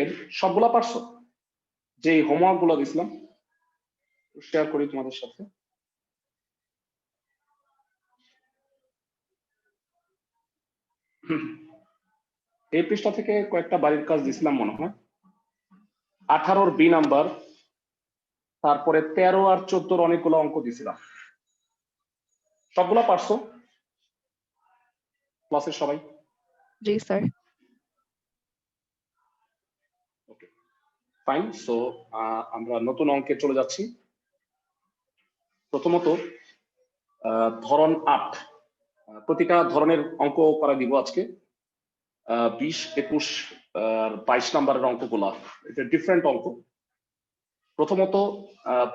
এর সবগুলা পারছো? যে হোমওয়ার্ক গুলো দিছিলাম শেয়ার করি তোমাদের সাথে। এই পৃষ্ঠা থেকে কয়েকটা বাড়ির কাজ দিছিলাম মনে হয়। 18 বি নাম্বার, তারপরে 13 আর 14 অনেকগুলো অঙ্ক দিছিলাম। সবগুলা পারছো ক্লাসের সবাই? জি স্যার। Okay fine. সো আমরা নতুন অঙ্কে চলে যাচ্ছি। প্রথমত ধরন 8, প্রতিটা ধরনের অঙ্ক করা দিব আজকে। 20, 21 আর 22 নাম্বারের অঙ্কগুলা এটা ডিফারেন্ট অঙ্ক। প্রথমত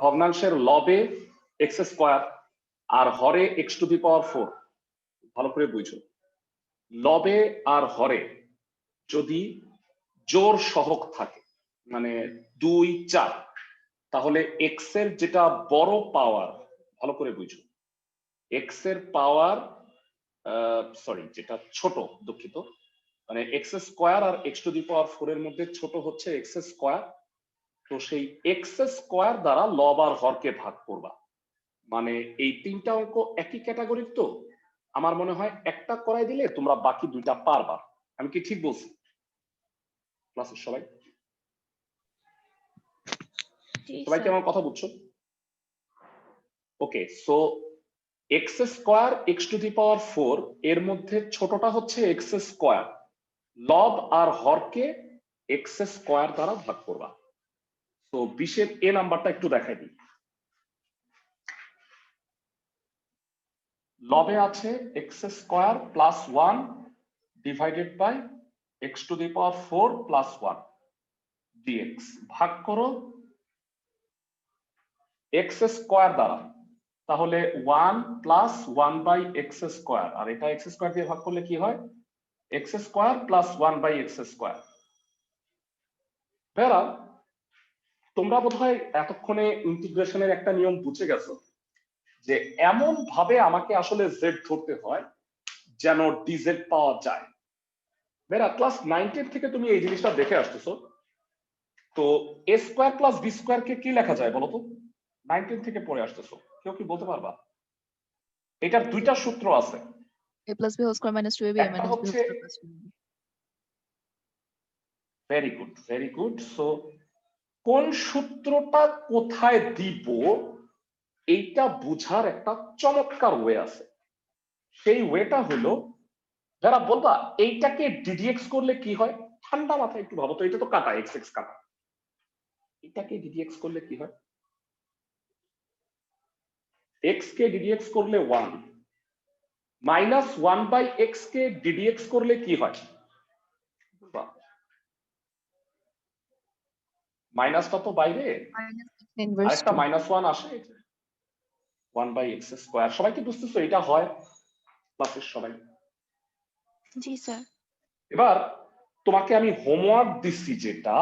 ভগ্নাংশের লবে এক্স স্কোয়ার আর হরে এক্স টু দি পাওয়ার 4। ভালো করে বুঝো, লবে আর হরে যদি জোড় সহগ থাকে মানে 2, 4, তাহলে এক্স এর যেটা বড় পাওয়ার, ভালো করে বুঝো, এক্স এর পাওয়ার সরি যেটা ছোট, দুঃখিত, মানে এক্স স্কোয়ার আর এক্স টু দি পাওয়ার 4 এর মধ্যে ছোট হচ্ছে এক্স স্কোয়ার। তো সেই এক্স স্কোয়ার দ্বারা লব আর হরকে ভাগ করবা। মানে এই তিনটা অঙ্ক একই ক্যাটাগরির, তো আমার মনে হয় একটা করাই দিলে তোমরা বাকি দুইটা পারবা। আমি কি ঠিক বলছি ক্লাসের সবাই? সবাই কি আমার কথা বুঝছো? Okay, so x square x to the power 4 এর মধ্যে ছোটটা হচ্ছে এক্স স্কোয়ার, লব আর হরকে এক্স স্কোয়ার দ্বারা ভাগ করবা। তো 20 এর এ নাম্বারটা একটু দেখাই দিই। লবে আছে x square plus 1 divided by x to the power 4 plus 1 dx, ভাগ করো এক্স স্কোয়ার দ্বারা, তাহলে 1 প্লাস 1 বাই এক্স স্কোয়ার, আর এটা এক্স স্কোয়ার দিয়ে ভাগ করলে কি হয়, x square plus 1 by x square. বেরা তোমরা বোধহয় এতক্ষণে ইন্টিগ্রেশনের একটা নিয়ম বুঝে গেছো যে এমন ভাবে আমাকে আসলে জেড ধরতে হয় যেন ডিজেড পাওয়া যায়। বেরা ক্লাস 9 থেকে তুমি এই জিনিসটা দেখে আসতেছো। তো এ স্কোয়ার প্লাস বি স্কোয়ার কে কি লেখা যায় বলো তো? 9 থেকে পড়ে আসতেছো, কেউ কি বলতে পারবা? এটার দুইটা সূত্র আছে। a plus b whole square minus 2ab a minus b whole square plus 2ab। Very good, very good. So কোন সূত্রটা কোথায় দিব এইটা বুঝার একটা চমৎকার ওয়ে আছে। সেই ওয়েটা হলো, যারা বলবা এইটাকে ডিডিএক্স করলে কি হয়, ঠান্ডা মাথায় একটু ভাবো তো, এটা তো কাটা এক্স এক্স কাটা, এটাকে ডিডিএক্স করলে কি হয়? এক্স কে ডিডিএক্স করলে 1, মাইনাস 1 বাই এক্স কে ডিডিএক্স করলে কি হয়? মাইনাসটা তো বাইরে, আরেকটা মাইনাস 1 আসে, 1 বাই এক্স স্কোয়ার। সবাই কি বুঝতেছো এটা হয় ক্লাসের সবাই? জি স্যার। এবার তোমাকে আমি হোমওয়ার্ক দিচ্ছি যেটা,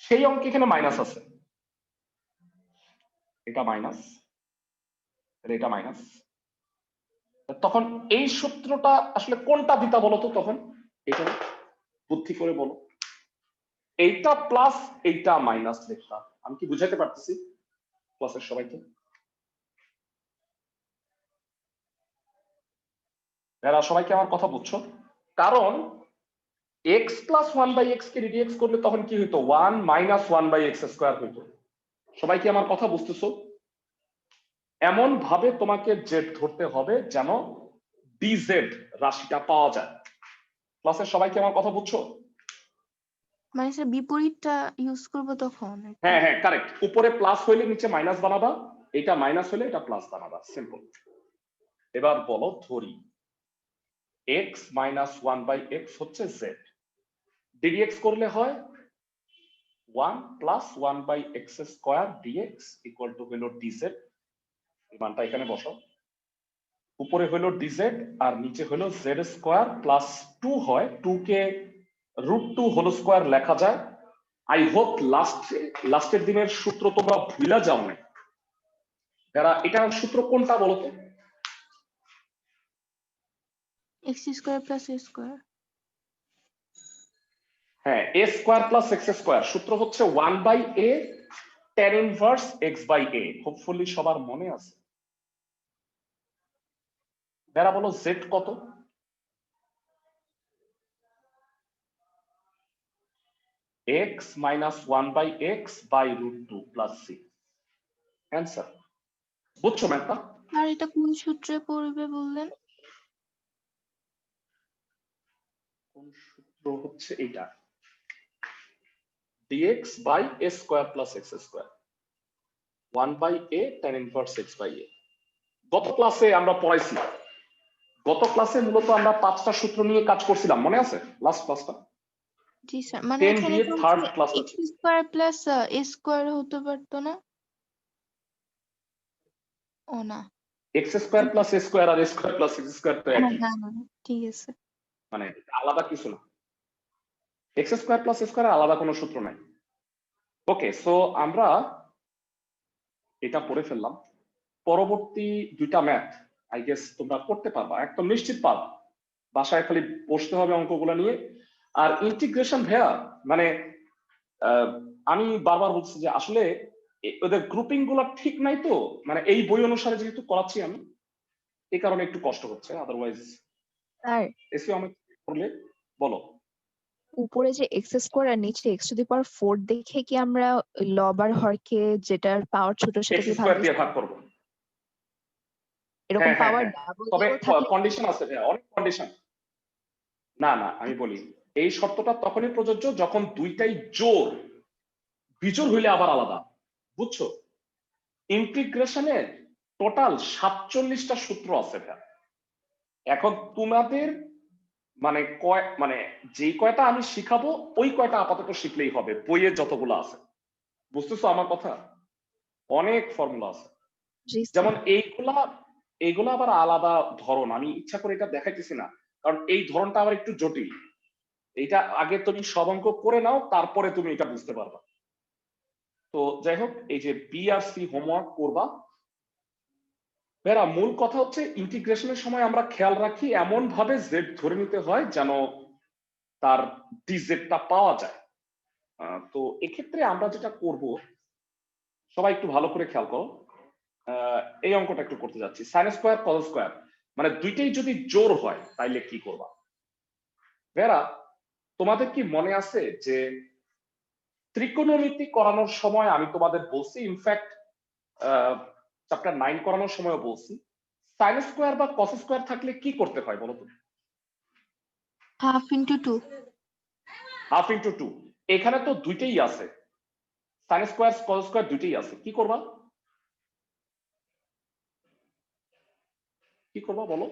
সেই অঙ্কে এখানে মাইনাস আছে, এটা মাইনাস, এটা মাইনাস। তখন এই সূত্রটা আসলে কোনটা দিতা বলো তো? তখন এটা বুদ্ধি করে বলো, এইটা প্লাস এইটা মাইনাস লিখতা। আমি কি বুঝাইতে পারতেছি ক্লাসের সবাইকে? এরা সবাইকে আমার কথা বুঝছো? কারণ এক্স প্লাস 1 বাই এক্স কে ডিডিএক্স করলে তখন কি হইতো, 1 মাইনাস 1 বাই এক্স স্কোয়ার হইতো। সবাই কি আমার কথা বুঝতেছো? এমন ভাবে তোমাকে জেড ধরতে হবে যেন ডিজেড রাশিটা পাওয়া যায়। ক্লাসের সবাই কি আমার কথা বুঝছো? মানে স্যার বিপরীতটা ইউজ করব তখন? হ্যাঁ হ্যাঁ কারেক্ট, উপরে প্লাস হইলে নিচে মাইনাস বানাবা, এটা মাইনাস হলে এটা প্লাস বানাবা, সিম্পল। এবার বলো ধরি x মাইনাস 1 বাই এক্স হচ্ছে z, ডিডিএক্স করলে হয় 1 plus 1 by x square dx equal to হলো ডিজেড। এই মানটা এখানে বসাও, উপরে হলো ডিজেড আর নিচে হলো জেড স্কোয়ার প্লাস 2 হয়, 2 কে √2 হোল স্কোয়ার লেখা যায়। আই হোপ লাস্টের দিনের সূত্র তোমরা ভুলা যাও না। যারা এটার সূত্র কোনটা বলতো? x square plus a square. হ্যাঁ, a square plus x square সূত্র হচ্ছে 1/a tan inverse x/a। Hopefully সবার মনে আছে। বেরা বলো z কত? x minus 1/x by √2 plus c। Answer বুঝছো ম্যাথটা? আর এটা কোন সূত্রে পড়বে বললেন? কোন সূত্র হচ্ছে এটা? dx by a square plus x square 1/a tan inverse x/a। গত ক্লাসে আমরা পড়াইছি, গত ক্লাসে মূলত আমরা 5টা সূত্র নিয়ে কাজ করছিলাম, মনে আছে? লাস্ট ক্লাসটা জি স্যার, মানে 10 এখানে দিয়ে তো থার্ড ক্লাস x আছে। স্কয়ার প্লাস a স্কয়ার হতে পারতো না? ও না, x square plus a square আর a square plus x square তো হ্যাঁ একই, হ্যাঁ হ্যাঁ, ঠিক আছে। মানে আলাদা কিছু না। x square plus a square আলাদা কোনো সূত্র নাই। ওকে, সো আমরা এটা পড়ে ফেললাম। পরবর্তী দুইটা ম্যাথ আই গেস তোমরা করতে পারবা, একদম নিশ্চিত পারবা। বাসায় খালি বসতে হবে অঙ্কগুলো নিয়ে। আর ইন্টিগ্রেশন ভাইয়া, মানে আমি বারবার বলছি যে আসলে ওদের গ্রুপিং গুলো ঠিক নাই তো, মানে এই বই অনুসারে যেহেতু করাচ্ছি আমি, এই কারণে একটু কষ্ট হচ্ছে। আদারওয়াইজ স্যার এসিও আমি করলে বলো। উপরে যে এক্স স্কোয়ার আর নিচে এক্স টু দি পাওয়ার 4 দেখে কি আমরা লব আর হরকে যেটার পাওয়ার ছোট এক্স সেটাকে ভাগ স্কয়ার দিয়ে দিচ্ছি? ভাগ করবো। এরকম হ্যাঁ হ্যাঁ পাওয়ার হ্যাঁ, ডাবল তবে দিয়েও থাকলে কন্ডিশন আছে ভাইয়া, অনেক কন্ডিশন। না না, আমি বলি এই শর্তটা তখনই প্রযোজ্য যখন দুইটাই জোর, বিজোড় হইলে আবার আলাদা, বুঝছো? ইন্টিগ্রেশনের টোটাল 47টা সূত্র আছে ভাইয়া। এখন তোমাদের মানে মানে যেই কয়টা আমি শিখাবো ওই কয়টা আপাতত শিখলেই হবে, বইয়ে যতগুলো আছে। বুঝতেছো আমার কথা? অনেক ফর্মুলা আছে। জি যেমন স্যার। এইগুলা আবার আলাদা ধরন, আমি ইচ্ছা করে এটা দেখাইতেছি না, কারণ এই ধরনটা আবার একটু জটিল। এইটা আগে তুমি সব অঙ্ক করে নাও, তারপরে তুমি এটা বুঝতে পারবা। তো যাই হোক, এই যে বি আর সি হোমওয়ার্ক করবা। বেরা মূল কথা হচ্ছে ইন্টিগ্রেশনের সময় আমরা খেয়াল রাখি এমন ভাবে জেড ধরে নিতে হয় যেন তার ডিজেডটা পাওয়া যায়। তো এক্ষেত্রে আমরা যেটা করব, সবাই একটু ভালো করে খেয়াল করো। এই অঙ্কটা একটু করতে যাচ্ছি। সাইন স্কোয়ার কজ স্কোয়ার, মানে দুইটাই যদি জোর হয় তাইলে কি করবা? বেরা তোমাদের কি মনে আছে যে ত্রিকোণমিতি করানোর সময় আমি তোমাদের বলছি, ইনফ্যাক্ট চ্যাপ্টার 9 করানোর সময় বলছি, সাইন স্কোয়ার বা কস স্কোয়ার থাকলে কি করতে হয় বলো তো? Half into two. Half into two. এখানে তো দুইটাই আছে, সাইন স্কোয়ার কস স্কোয়ার দুইটাই আছে, কি করবা? কি করবা বলো?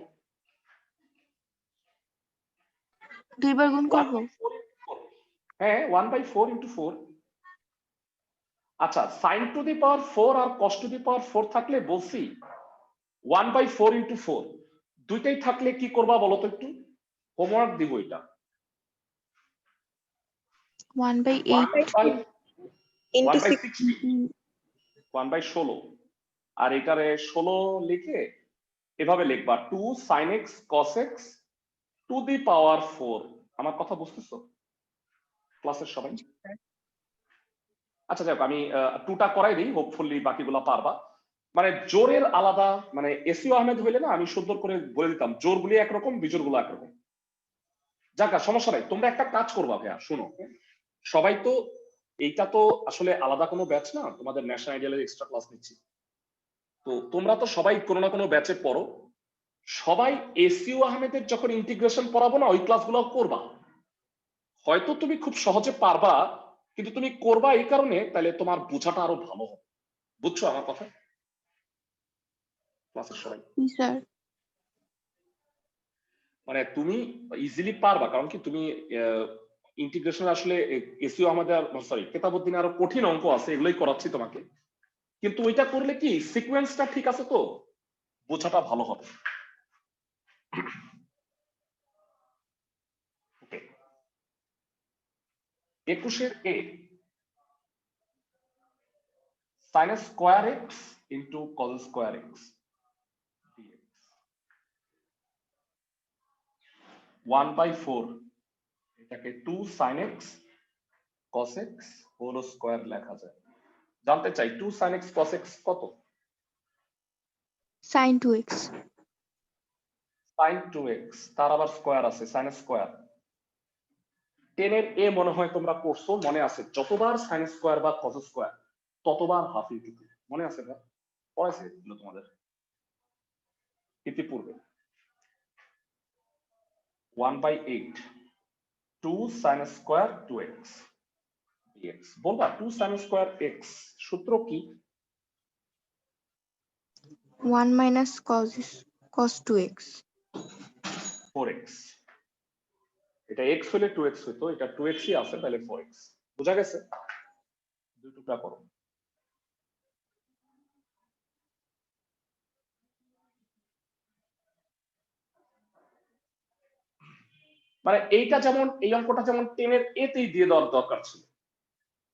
দুইবার গুণ করব। হ্যাঁ, 1/4 ইন্টু 4। আচ্ছা, সাইন টু দি পাওয়ার 4 আর কস টু দি পাওয়ার 4 থাকলে বলছি 1/4 ইন্টু 4। দুইটাই থাকলে কি করবা বলো তো একটু? হোমওয়ার্ক দিব এটা। 1/8 1/60, 1/16। আর এটারে 16 লিখে এভাবে লিখবা 2 sin x cos x to the power 4। আমার কথা বুঝতেছো ক্লাসের সবাই? আচ্ছা যাক, আমি টুটা করাই দিই, হোপফুলি বাকিগুলা পারবা। মানে জোরের আলাদা, মানে এসিও আহমেদ হইলে না আমি সুন্দর করে বলে দিতাম জোরগুলি একরকম বিজোরগুলো একরকম। যাক সমস্যা নাই, তোমরা একটা কাজ করবা ভাইয়া, শোনো। সবাই তো এইটা তো আসলে আলাদা কোনো ব্যাচ না, তোমাদের ন্যাশনাল আইডিয়ালের এক্সট্রা ক্লাস নিচ্ছি। তো তোমরা তো সবাই কোনো না কোনো ব্যাচে পড়ো, সবাই এসিও আহমেদের যখন ইন্টিগ্রেশন পড়াবো না ওই ক্লাসগুলো করবা। হয়তো তুমি খুব সহজে পারবা, কিন্তু তুমি করবা এই কারণে তাহলে তোমার বোঝাটা আরো ভালো হবে। বুঝছো আমার কথা? ক্লাসের সবাই জি স্যার। মানে তুমি ইজিলি পারবা, কারণ কি তুমি ইন্টিগ্রেশন আসলে এসিও আমাদের, সরি কেতাবুদ্দিনে আরো কঠিন অঙ্ক আছে, এগুলোই করাচ্ছি তোমাকে। কিন্তু ওইটা করলে কি সিকোয়েন্সটা ঠিক আছে তো বোঝাটা ভালো হবে। ওকে, 21-এর এ sin square x into cos square x 1/4, এটাকে 2 sin x cos x whole square লেখা যায়। জানতে চাই 2 sin x cos x কত? sin 2x sin 2x তার আবার স্কয়ার আছে sin স্কয়ার। 10 এর a মনে হয় তোমরা করছো, মনে আছে যতবার sin স্কয়ার বা cos স্কয়ার ততবার হাফ ইনটু 2 মনে আছে? ভাই পড়াইছে এগুলো তোমাদের ইতিপূর্বে। 1/8 2 sin স্কয়ার 2x dx। বলবা 2 sin স্কয়ার x সূত্র কি? 1 minus cos 2x 4x। এটা x হলে 2x হতো, এটা 2x ই আছে তাহলে 4x। বুঝা গেছে? দুই টুকরা করো। মানে এইটা যেমন এই অঙ্কটা যেমন 10 এর a তেই দিয়ে দেওয়ার দরকার ছিল,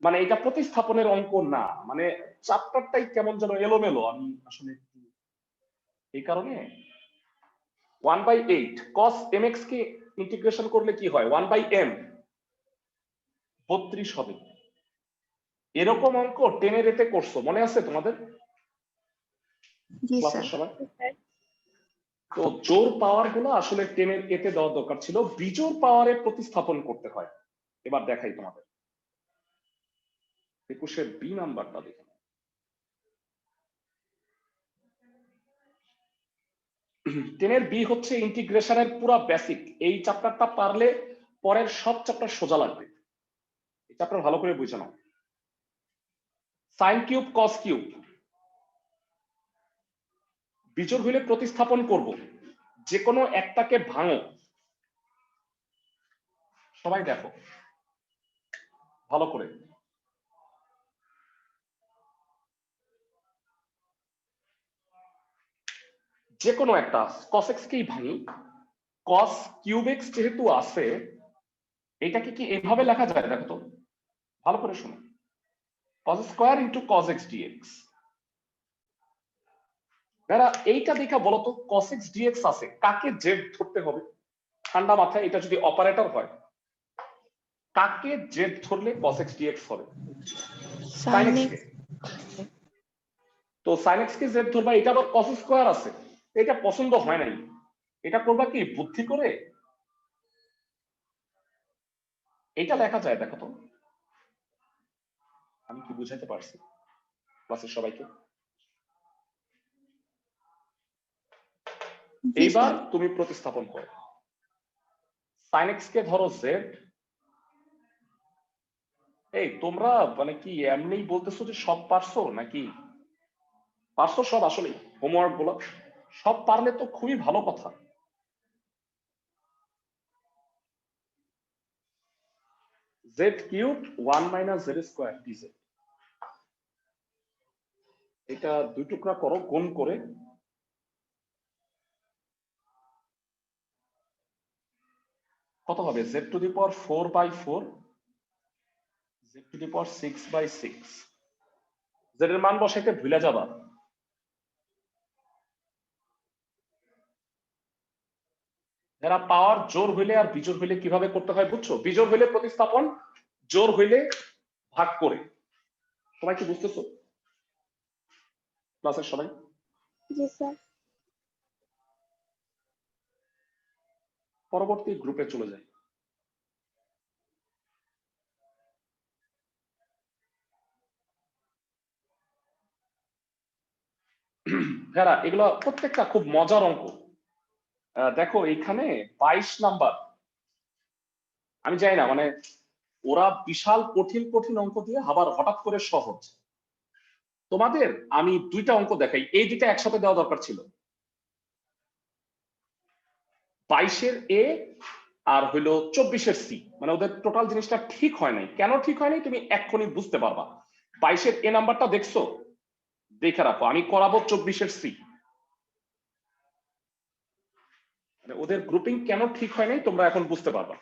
মানে এটা প্রতিস্থাপনের অঙ্ক না, মানে চ্যাপ্টারটাই কেমন যেন এলোমেলো। আমি আসলে এই কারণে 1/8 cos mx কে ইন্টিগ্রেশন করলে কি হয়? 1/m 32 হবে। এরকম অঙ্ক 10 এর এতে করছো, মনে আছে তোমাদের জি ক্লাসের স্যার। সময়? তো জোর পাওয়ার গুলো আসলে 10 এর এতে দেওয়া দরকার ছিল, বিজোড় পাওয়ারে প্রতিস্থাপন করতে হয়। এবার দেখাই তোমাদের 21 এর বি নাম্বারটা দেখে। 10 এর বি হচ্ছে ইন্টিগ্রেশনের পুরা বেসিক। এই চ্যাপ্টারটা পারলে পরের সব চ্যাপ্টার সোজা লাগবে। এই চ্যাপ্টার ভালো করে বুঝে নাও। সাইন কিউব কস কিউব বিজোড় হইলে প্রতিস্থাপন করব, যে কোনো একটাকে ভাঙো। সবাই দেখো ভালো করে। যে কোনো একটা cos x কেই ভাঙি, cos কিউব x যেহেতু আছে এটাকে কি এইভাবে লেখা যায়? দেখো তো ভালো করে শোনো, cos square into cos x dx। এরা এইটা দেখা বলো তো cos x dx আছে, কাকে জেড ধরতে হবে? ঠান্ডা মাথায়, এটা যদি অপারেটর হয় কাকে জেড ধরলে cos x dx হবে? sin sin x x কে। তো sin x কে জেড ধরবা, এটা আবার cos স্কয়ার আছে, এটা পছন্দ হয় নাই। এটা করবা কি বুদ্ধি করে, এটা লেখা যায়। দেখো তো আমি কি বুঝাইতে পারছি ক্লাসের সবাইকে? জি এইবার স্যার। তুমি প্রতিস্থাপন করো। sin x কে ধরো z। এই তোমরা মানে কি এমনি বলতেছো যে সব পারছো নাকি? পারছো সব? আসলে হোমওয়ার্ক গুলো সব পারলে তো খুবই ভালো কথা। z cube 1 minus z square dz। এটা দুই টুকরা করো গুণ করে। কত হবে? z two the power 4/4 z two the power 6/6। z এর মান বসাইতে ভুলে যাবা। এরা পাওয়ার জোর হইলে আর বিজোড় হইলে কিভাবে করতে হয় বুঝছো? বিজোড় হইলে প্রতিস্থাপন, জোর হইলে ভাগ করে। সবাই কি বুঝতেছো ক্লাসের সবাই? জি স্যার। পরবর্তী গ্রুপে চলে যাই। হ্যাঁ, এগুলো প্রত্যেকটা খুব মজার অঙ্ক। দেখো এইখানে 22 নাম্বার। আমি জানি না মানে ওরা বিশাল কঠিন কঠিন অঙ্ক দিয়ে আবার হঠাৎ করে সহজ। তোমাদের আমি দুইটা অঙ্ক দেখাই, এই দুইটা একসাথে দেওয়া দরকার ছিল। 22 এর এ আর হইলো 24 এর সি, মানে ওদের টোটাল জিনিসটা ঠিক হয় নাই। কেন ঠিক হয় নাই তুমি এক্ষুনি বুঝতে পারবা। 22 এর এ নাম্বারটা দেখছো? দেখে রাখো, আমি করাবো 24 এর সি। মানে ওদের গ্রুপিং কেন ঠিক হয় নাই তোমরা এখন বুঝতে পারবা।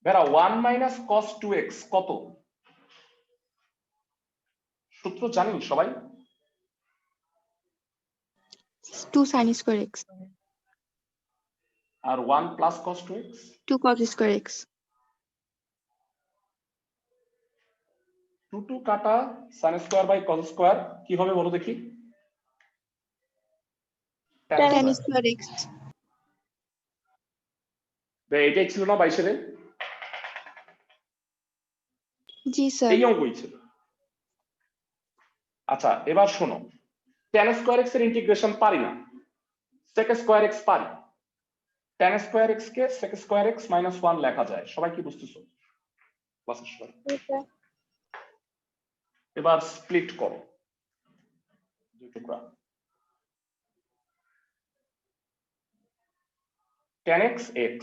বেরা 1 মাইনাস cos 2x কত? সূত্র জানি সবাই? 2 sin square x আর 1 plus cos 2x 2 cos square x 2 কাটা sin square by cos square কি হবে বলো দেখি tan tan square. square x এটাই ছিল না 22 এর জি স্যার এই অঙ্কই ছিল। আচ্ছা এবার শোনো tan স্কয়ার x এর ইন্টিগ্রেশন পারি না sec স্কয়ার x পারি tan স্কয়ার x কে sec স্কয়ার x - 1 লেখা যায় সবাই কি বুঝতেছো ক্লাসের সময় এবার স্প্লিট করো দুই টুকরা tan x x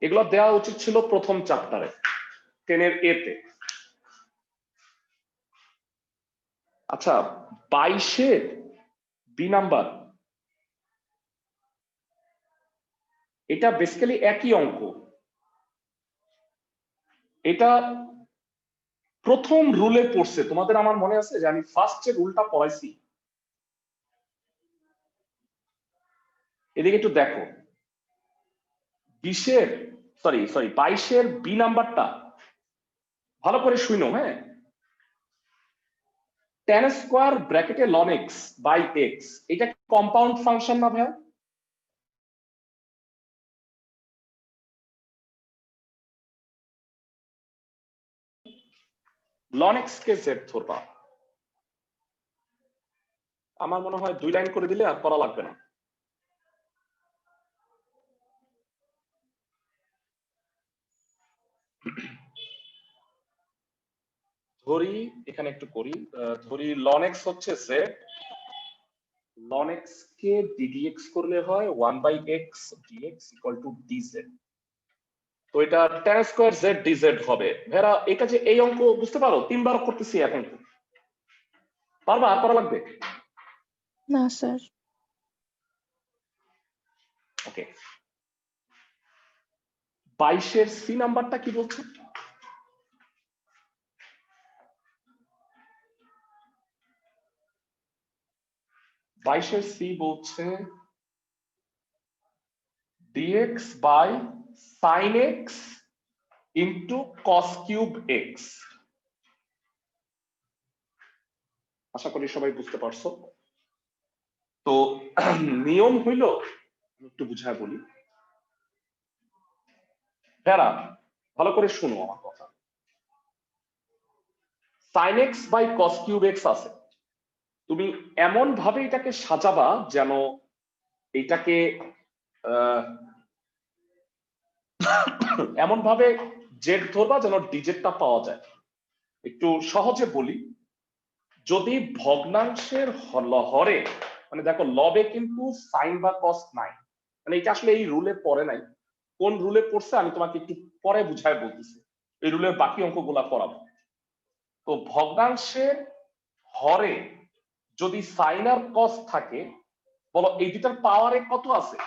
এগুলো দেওয়া উচিত ছিল প্রথম চ্যাপ্টারে 10 এর এ তে। আচ্ছা 22 এর বি নাম্বার এটা বেসিক্যালি একই অঙ্ক এটা প্রথম রুলে পড়ছে তোমাদের আমার মনে আছে যে আমি ফার্স্ট যে রুলটা পড়াইছি এদিকে একটু দেখো 22 এর বি নাম্বারটা ভালো করে শুনো হ্যাঁ tan স্কয়ার ব্র্যাকেটে ln x বাই x এটা কম্পাউন্ড ফাংশন না ভাই ln x কে z ধরবা আমার মনে হয় 2 লাইন করে দিলে আর করা লাগবে না ধরি এখানে একটু করি ধরি ln x হচ্ছে z ln x কে ddx করলে হয় 1/x dx = dz তো এটা tan স্কয়ার z dz হবে ভেরা এটা যে এই অঙ্ক বুঝতে পারো তিনবার করতেছি এখন পারবা আর করা লাগবে না স্যার ওকে 22 এর সি নাম্বারটা কি বলছে বাইশের সি বলছে dx by sin x into cos cube x আশা করি সবাই বুঝতে পারছো তো নিয়ম হইল একটু বুঝায় বলি যারা ভালো করে শুনো আমার কথা sin x by cos cube x আছে তুমি এমন ভাবে এটাকে সাজাবা যেন এটাকে এমন ভাবে জেড ধরবা যেন ডিজেটটা পাওয়া যায় একটু সহজে বলি যদি ভগ্নাংশের হরে মানে দেখো লবে কিন্তু সাইন বা কস নাই মানে এটা আসলে এই রুলে পড়ে নাই কোন রুলে পড়ছে আমি তোমাকে একটু পরে বুঝায় বলতেছি এই রুলের বাকি অঙ্কগুলা করাবো তো ভগ্নাংশের হরে যদি সাইন আর কস থাকে বলো এই দুটার পাওয়ারে কত আছে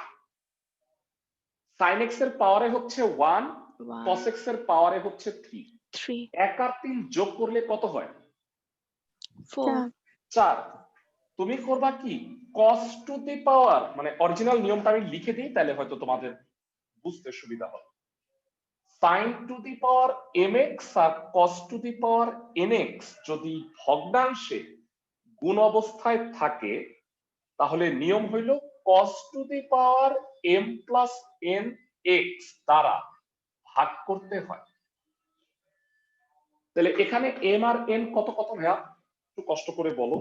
sin x এর পাওয়ারে হচ্ছে 1 cos x এর পাওয়ারে হচ্ছে 3 1 আর 3 যোগ করলে কত হয় 4 তুমি করবা কি cos টু দি পাওয়ার মানে অরিজিনাল নিয়মটা আমি লিখে দিই তাহলে হয়তো তোমাদের বুঝতে সুবিধা হবে sin to the power mx আর cos to the power nx যদি ভগ্নাংশে গুণ অবস্থায় থাকে তাহলে নিয়ম হইল cos to the power m plus n x দ্বারা ভাগ করতে হয় তাহলে এখানে m আর n কত কত ভাইয়া একটু কষ্ট করে বলো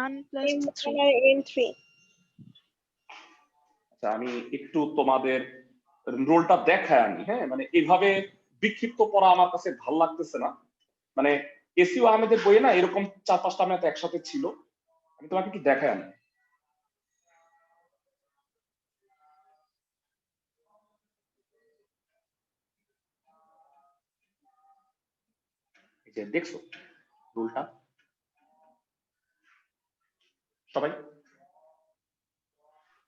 1 plus 3 আচ্ছা আমি একটু তোমাদের রোলটা দেখাই আমি হ্যাঁ মানে এইভাবে বিক্ষিপ্ত পড়া আমার কাছে ভালো লাগতেছে না মানে এসিও আহমেদের বইয়ে না এরকম 4-5টা ম্যাথ একসাথে ছিল আমি তোমাকে একটু দেখাই আমি দেখছো রুলটা সবাই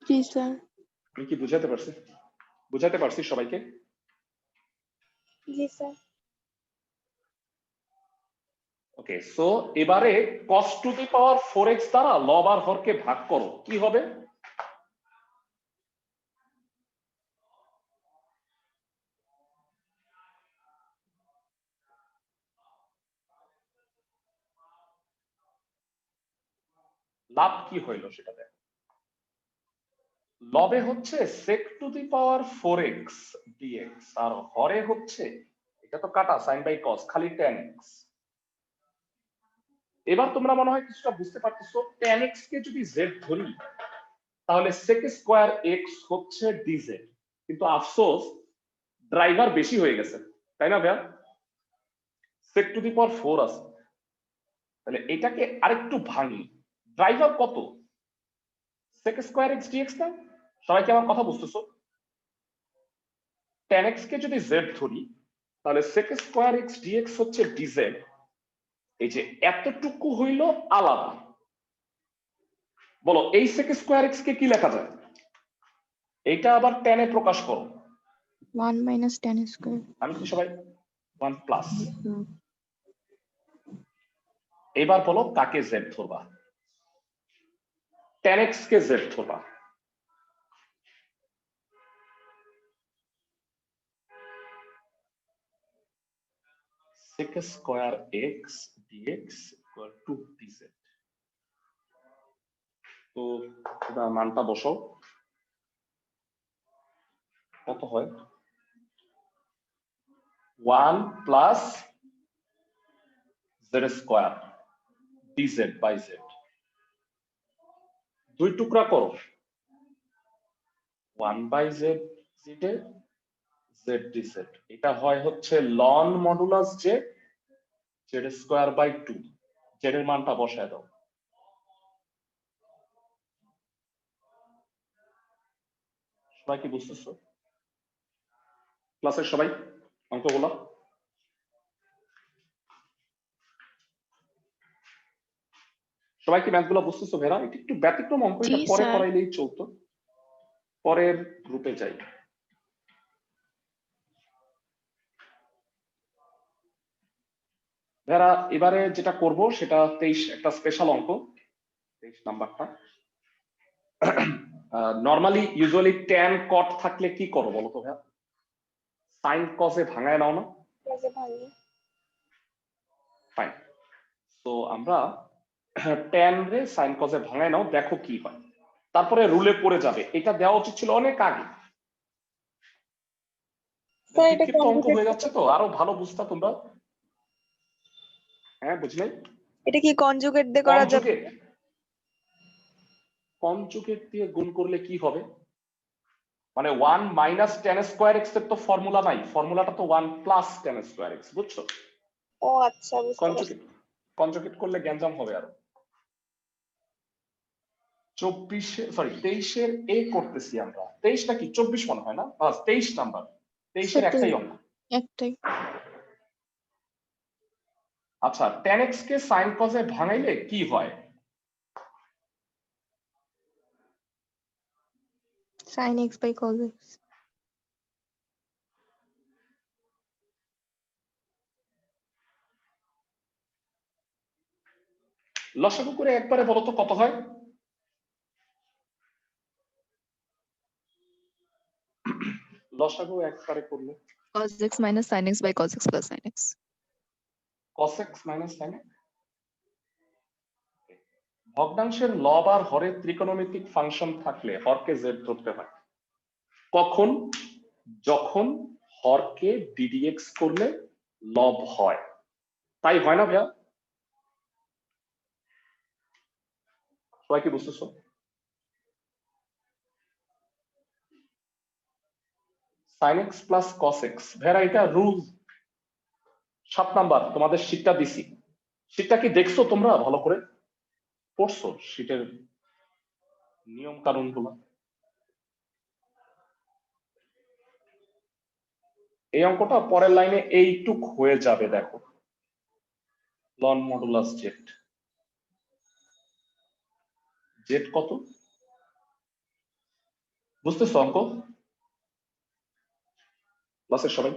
জি স্যার আমি কি বুঝাতে পারছি সবাইকে জি স্যার ওকে সো এবারে cos to the power 4x দ্বারা লব আর হরকে ভাগ করো কি হবে লাভ কি হইল সেটা দেখ। লবে হচ্ছে sec two the power 4x dx আর হরে হচ্ছে এটা তো কাটা sin বাই cos খালি tan x। এবার তোমরা মনে হয় কিছুটা বুঝতে পারতেছো, tan x কে যদি z ধরি তাহলে sec স্কয়ার x হচ্ছে dz, কিন্তু আফসোস ড্রাইভার বেশি হয়ে গেছে, তাই না ভাইয়া? sec টু দি পাওয়ার 4 আছে, তাহলে এটাকে আরেকটু ভাঙি, ড্রাইভার কত? sec স্কয়ার x dx না? সবাই কি আমার কথা বুঝতেছো? tan x কে যদি z ধরি তাহলে sec স্কয়ার x dx হচ্ছে dz, এই যে এতটুকু হইল আলাদা। বলো এই sec স্কয়ার x কে কি লেখা যায়? এইটা আবার tan এ প্রকাশ করো। 1 minus tan square. আমি কি সবাই 1 প্লাস। এবার বলো কাকে z ধরবা? tan x কে z ধরবা। sec square x dx equal to dz। তো এটা মানটা বসাও, কত হয়? 1 plus z square dz by z, দুই টুকরা করো, 1 বাই z z dz, এটা হয় হচ্ছে লন modulus z z square by 2, z এর মানটা বসায় দাও। সবাই কি বুঝতেছো? ক্লাসের সবাই অঙ্কগুলো সবাই কি ম্যাথগুলো বুঝতেছো? ভেরা এটা একটু ব্যতিক্রম অঙ্ক, এটা জি, পরে স্যার। করাইলেই চলতো। পরের গ্রুপে যাই। ভেরা এবারে যেটা করব সেটা 23, একটা স্পেশাল অঙ্ক, 23 নাম্বারটা। নরমালি ইউজুয়ালি ট্যান কট থাকলে কি করো বলো তো ভাইয়া? সাইন কসে ভাঙায় নাও না? ফাইন। তো আমরা ট্যান রে সাইন কসে ভাঙায় নাও, দেখো কি হয়, তারপরে রুলে পড়ে যাবে। এটা দেওয়া উচিত ছিল অনেক আগে, বিক্ষিপ্ত অঙ্ক হয়ে যাচ্ছে তো, আরো ভালো বুঝতা তোমরা। হ্যাঁ বুঝলে? এটা কি কনজুগেট দিয়ে করা যাবে? কনজুগেট দিয়ে গুণ করলে কি হবে? মানে 1 মাইনাস tan স্কয়ার x এর তো ফর্মুলা নাই, ফর্মুলাটা তো 1 প্লাস tan স্কয়ার x, বুঝছো? ও আচ্ছা, বুঝতে পারছি। কনজুগেট করলে গ্যাঞ্জাম হবে আরো। 23 এর এ করতেছি আমরা, 23 নাকি 24 মনে হয় না? 23 নাম্বার, 23 এর একটাই অঙ্ক। একটাই। আচ্ছা, tan x কে sin cos এ ভাঙাইলে কি হয়? sin x by cos x. লসাগু করে একবারে বলো তো কত হয়? লসাগু একবারে করলে cos x minus sin x by cos x plus sin x. cos x minus sin x। ভগ্নাংশের লব আর হরের ত্রিকোণমিতিক ফাংশন থাকলে হরকে z ধরতে হয় কখন? যখন হরকে ddx করলে লব হয়, তাই হয় না ভাইয়া? সবাই কি বুঝতেছো? sin x plus cos x, ভাইয়া এটা রুল 7 নাম্বার, তোমাদের শীটটা দিছি। শীটটা কি দেখছো তোমরা? ভালো করে পড়ছো শীটের নিয়ম কানুন গুলো? এই অঙ্কটা পরের লাইনে এইটুক হয়ে যাবে, দেখো লন মডুলাস জেড, জেড কত বুঝতেছো অঙ্ক? ক্লাসের সবাই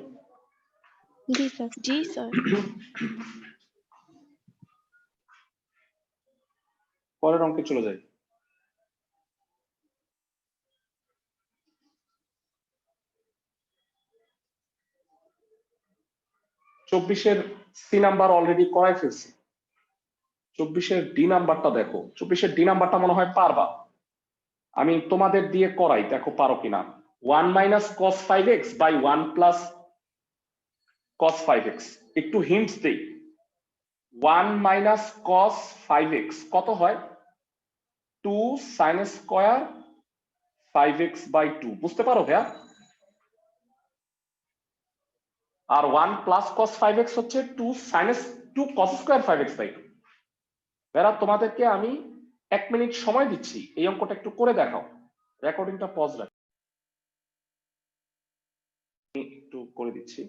জি স্যার। জি স্যার। পরের অঙ্কে চলে যাই। চব্বিশের সি নাম্বার অলরেডি করাই ফেলছি। 24-এর ডি নাম্বারটা দেখো, 24-এর ডি নাম্বারটা মনে হয় পারবা। আমি তোমাদের দিয়ে করাই, দেখো পারো কিনা। 1 minus cos 5x by 1 plus cos 5x। একটু হিন্টস দেই। 1 মাইনাস cos 5x কত হয়? 2 sin স্কয়ার 5x বাই 2। বুঝতে পারো ভাইয়া? আর 1 প্লাস cos 5x হচ্ছে 2 cos স্কয়ার 5x বাই 2। ভাইয়া তোমাদেরকে আমি 1 মিনিট সময় দিচ্ছি, এই অঙ্কটা একটু করে দেখাও। রেকর্ডিংটা পজ রাখো, একটু করে দিচ্ছি।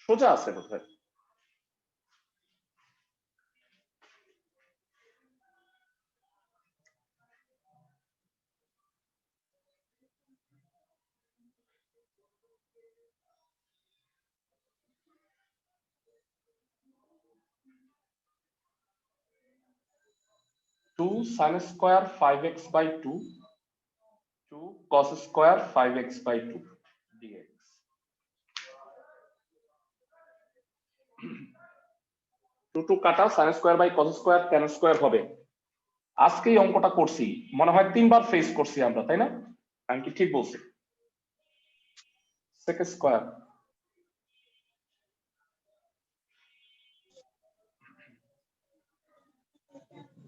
সোজা আছে বোধহয়। Two sin square 5x by 2 2 cos square 5x by 2 dx। 2 কাটা sin square by cos square tan square হবে। আজকে এই অঙ্কটা করছি, মনে হয় 3বার ফেস করছি আমরা, তাই না? আমি কি ঠিক বলছি? sec স্কয়ার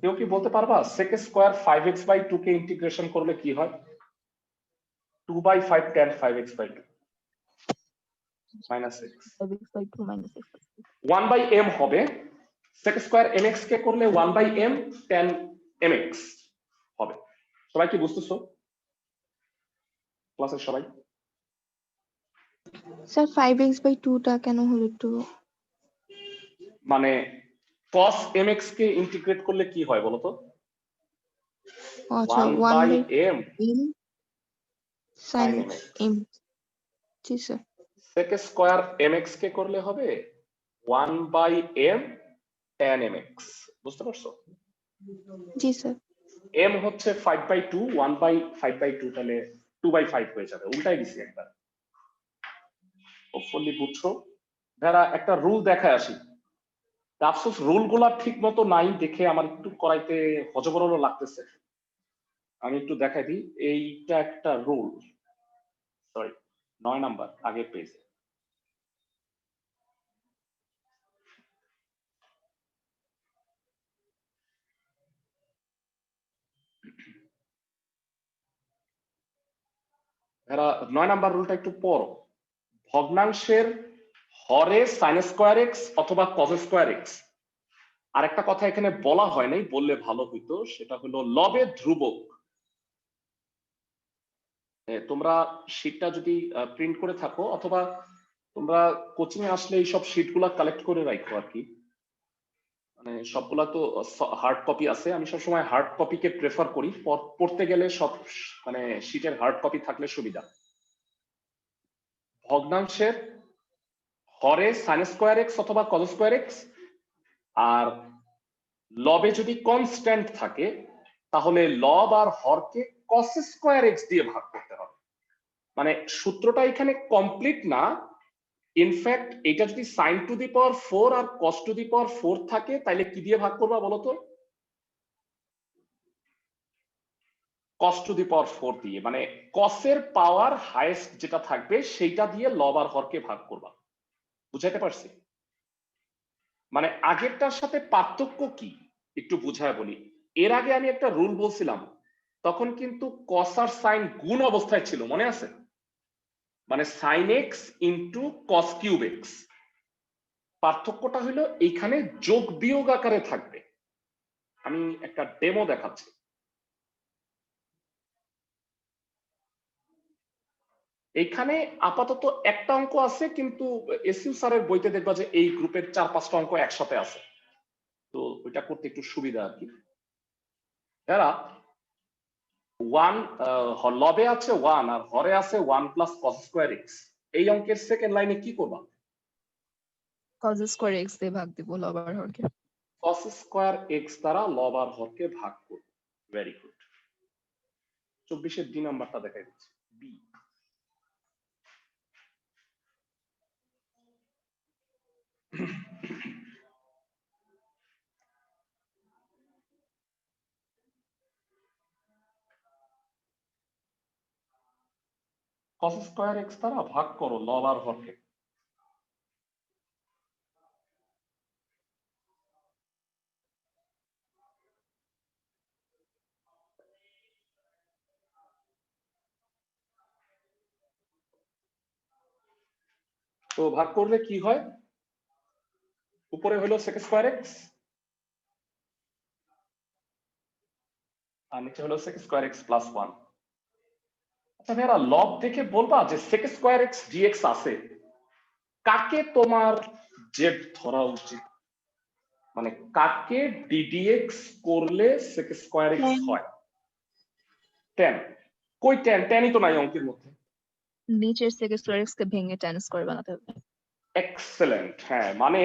কেউ কি বলতে পারবা sec স্কয়ার 5x বাই 2 কে ইন্টিগ্রেশন করলে কি হয়? 2/5 tan 5x by 2 minus x। 5x by 2 minus x. 1/m হবে। sec স্কয়ার mx কে করলে 1/m tan mx হবে। সবাই কি বুঝতেছো? ক্লাসের সবাই? স্যার 5x বাই 2 টা কেন হলো একটু? মানে cos mx কে ইন্টিগ্রেট করলে কি হয় বলো তো? ও আচ্ছা 1 1/m by m sin sin mx। m। জি স্যার। sec স্কয়ার mx কে করলে হবে 1/m tan mx। বুঝতে পারছো? জি স্যার। m হচ্ছে 5/2, 1/5/2 তাহলে 2/5 হয়ে যাবে। উল্টাই দিছি একবার। হোপফুলি বুঝছো। যারা একটা রুল দেখায় আসি, আফসোস রুল গুলা ঠিক মতো নাই দেখে আমার একটু করাইতে হজবরল লাগতেছে। আমি একটু দেখাই দিই। এইটা একটা রুল, সরি 9 নাম্বার আগের পেজে। এরা 9 নাম্বার রুলটা একটু পড়ো। ভগ্নাংশের হরে sin স্কয়ার x অথবা cos স্কয়ার x। আর একটা কথা এখানে বলা হয় নাই, বললে ভালো হইতো, সেটা হলো লবে ধ্রুবক। তোমরা শীটটা যদি প্রিন্ট করে থাকো অথবা তোমরা কোচিং এ আসলে এই সব শীটগুলা কালেক্ট করে রাখো আর কি। মানে সবগুলা তো হার্ড কপি আছে, আমি সবসময় হার্ড কপিকে প্রেফার করি। পড়তে গেলে সব মানে শীটের হার্ড কপি থাকলে সুবিধা। ভগ্নাংশের হরে sin স্কয়ার x অথবা cos স্কয়ার x, আর লবে যদি কনস্ট্যান্ট থাকে তাহলে লব আর হরকে cos স্কয়ার x দিয়ে ভাগ করতে হবে। মানে সূত্রটা এখানে কমপ্লিট না। ইনফ্যাক্ট এটা যদি sin টু দি পাওয়ার 4 আর cos টু দি পাওয়ার 4 থাকে তাহলে কি দিয়ে ভাগ করবা বলো তো? cos টু দি পাওয়ার 4 দিয়ে, মানে cos এর পাওয়ার হাইয়েস্ট যেটা থাকবে সেইটা দিয়ে লব আর হরকে ভাগ করবা। বুঝাইতে পারছি? মানে আগেরটার সাথে পার্থক্য কি একটু বুঝায় বলি। এর আগে আমি একটা রুল বলছিলাম, তখন কিন্তু cos আর sin গুণ অবস্থায় ছিল, মনে আছে? মানে sin x into cos cube x। পার্থক্যটা হলো এইখানে যোগ বিয়োগ আকারে থাকবে। আমি একটা ডেমো দেখাচ্ছি। এইখানে আপাতত একটা অঙ্ক আছে, কিন্তু এসইউ স্যারের বইতে দেখবা যে এই গ্রুপের 4-5টা অঙ্ক একসাথে আছে, তো ওইটা করতে একটু সুবিধা আর কি। এরা 1 লবে আছে 1 আর হরে আছে 1 প্লাস cos স্কয়ার x। এই অঙ্কের সেকেন্ড লাইনে কি করবা? cos স্কয়ার x দিয়ে ভাগ দিব লব আর হরকে। cos স্কয়ার x দ্বারা লব আর হরকে ভাগ করব। Very good. 24-এর ডি নাম্বারটা দেখাই দিচ্ছি। বি। cos স্কয়ার x দ্বারা ভাগ করো লব আর হরকে। তো ভাগ করলে কি হয়, উপরে হলো sec স্কয়ার x আর নিচে হলো sec স্কয়ার x প্লাস 1। আচ্ছা ভাইরা, লব দেখে বলবা যে sec স্কয়ার x dx আছে, কাকে তোমার জেড ধরা উচিত, মানে কাকে ddx করলে sec স্কয়ার x Tan. হয়? tan। কই tan? tanই তো নাই অঙ্কের মধ্যে। নিচের sec স্কয়ার x কে ভেঙে tan স্কয়ার বানাতে হবে। এক্সেলেন্ট। হ্যাঁ, মানে